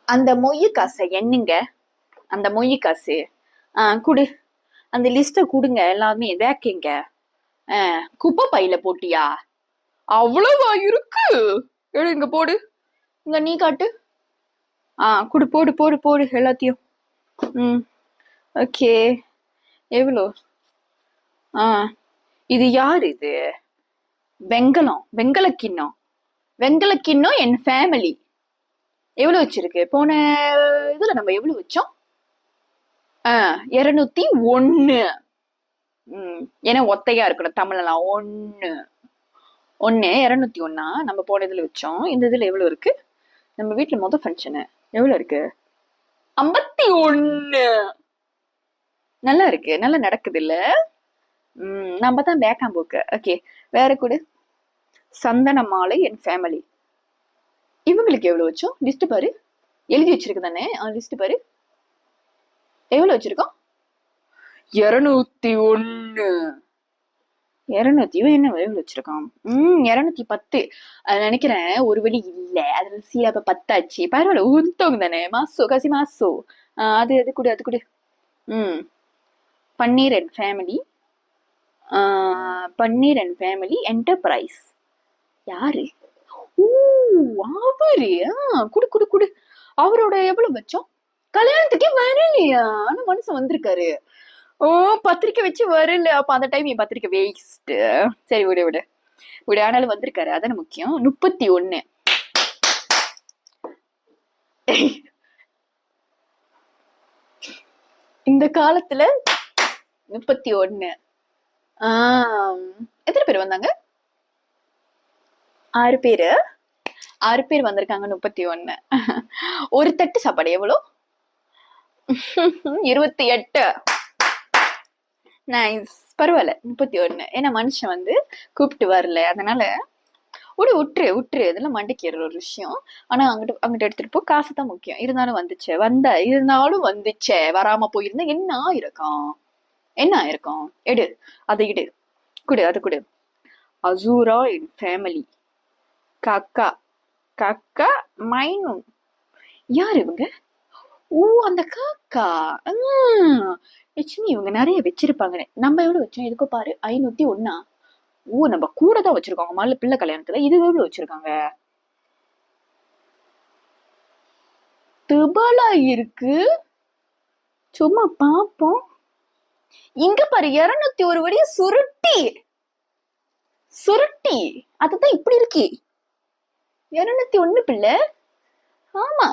அந்த மொய் காசை என்னங்க? அந்த மொய் காசு குடு. அந்த லிஸ்ட குடுங்க எல்லாமே. வேக்கைங்க. குப்பை பையில போட்டியா? அவ்வளவா இருக்கு? இங்க போடு. இங்க நீ காட்டு. குடு, போடு போடு போடு எல்லாத்தையும். ஓகே. எவ்வளோ? இது யார் இது? வெங்கல கிண்ணம் என் ஃபேமிலி. எவ்வளவு வச்சிருக்கு? போன இதுல நம்ம எவ்வளவு வச்சோம்? 201. ஏன்னா ஒத்தையா இருக்கணும் தமிழ்லாம். 1 201 நம்ம போன இதுல வச்சோம். இந்த இதுல எவ்வளவு இருக்கு? நம்ம வீட்டுல மொதல் ஃபங்க்ஷனு எவ்வளவு இருக்கு? 51. நல்லா இருக்கு, நல்லா நடக்குது இல்ல? நம்ம தான் பேக்காம் போக்கு. ஓகே, வேற கூட. சந்தன மாலை என் ஃபேமிலி. இவங்களுக்கு எவ்வளவு வச்சோம்? லிஸ்ட் பாரு. எழுதி வச்சிருக்கு தானே? லிஸ்ட் பாரு. எவ்வளவு வச்சிருக்கோம்? 201. 200 என்ன எவ்வளவு வச்சிருக்கான்? 210. நினைக்கிறேன் ஒரு வழி இல்ல. அதுல சீலாப்ப 10 ஆச்சு. பரவாயில்ல, உத்தவங்க தானே. மாசோ காசி மாசோ. அது அது கூட. Paneer and family. Paneer and family enterprise. யாரு? அவரு. குடு குடு குடு. அவரோட எவ்வளவு வச்சோம்? கல்யாணத்துக்கே வரலையா? ஆனா மனுஷன் வந்திருக்காரு. பத்திரிக்கை வச்சு வரல. அப்ப அந்த டைம் என் பத்திரிக்கை வேஸ்ட். சரி, விடு விடு விடு. ஆனாலும் வந்திருக்காரு, அதான முக்கியம். 31. இந்த காலத்துல 31. எத்தனை பேர் வந்தாங்க? 6 பேரு. 6 பேர் வந்திருக்காங்க. 31. ஒரு தட்டு சாப்பாடு எவ்வளோ? 28. நைஸ். பரவாயில்ல, 31. ஏன்னா மனுஷன் வந்து கூப்பிட்டு வரல, அதனால விட்டுரு. இதெல்லாம் மண்டைக்கு ஏற ஒரு விஷயம். ஆனா அங்கிட்ட எடுத்துட்டு போ. காசு தான் முக்கியம். இருந்தாலும் வந்துச்சே. வராம போயிருந்தா என்ன ஆயிருக்கும்? எடு, அதை இடு. குடு, அது குடு. அசூரா இன் ஃபேமிலி. காக்கா மைனு. யார் இவங்க? அந்த காக்கா. இவங்க நிறைய வச்சிருப்பாங்க. நம்ம எவ்வளவு வச்சோம்? இதுக்கு பாரு, 501. நம்ம கூட தான் வச்சிருக்காங்க. முதல்ல பிள்ளை கல்யாணத்துல. இது எவ்வளவு வச்சிருக்காங்க? துபாலா இருக்கு. சும்மா பாப்போம். இங்க பாரு, 201 வழிய சுருட்டி. அதுதான் இப்படி இருக்கு. 201 பிள்ளை. ஆமா,